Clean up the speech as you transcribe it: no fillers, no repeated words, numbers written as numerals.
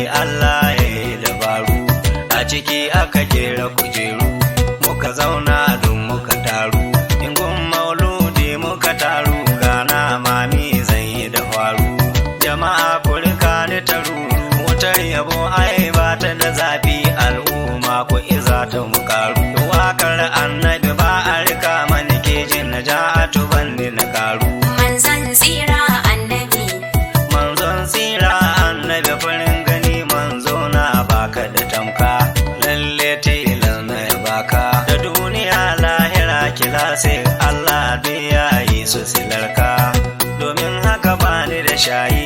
Allah ya yi dabaru, a ciki aka jera kujeru, muka zauna don muka taru, ingun mauludi muka taru, gana mami zan yi da faru, jama'a kurka ni taru, wutar yabo ai ba ta da zafi, al'umma ku iza ta mukaru, wakar annabi ba a rika mani kejin na ja'atu bandi na karu. Manzon tsira annabi, Manzon tsira annabi farin gani, manzo na baka da tamka, lalle tilan na ya baka, da duniya lahira kilase Allah duk ya yi su silarka, domin haka bani da shayi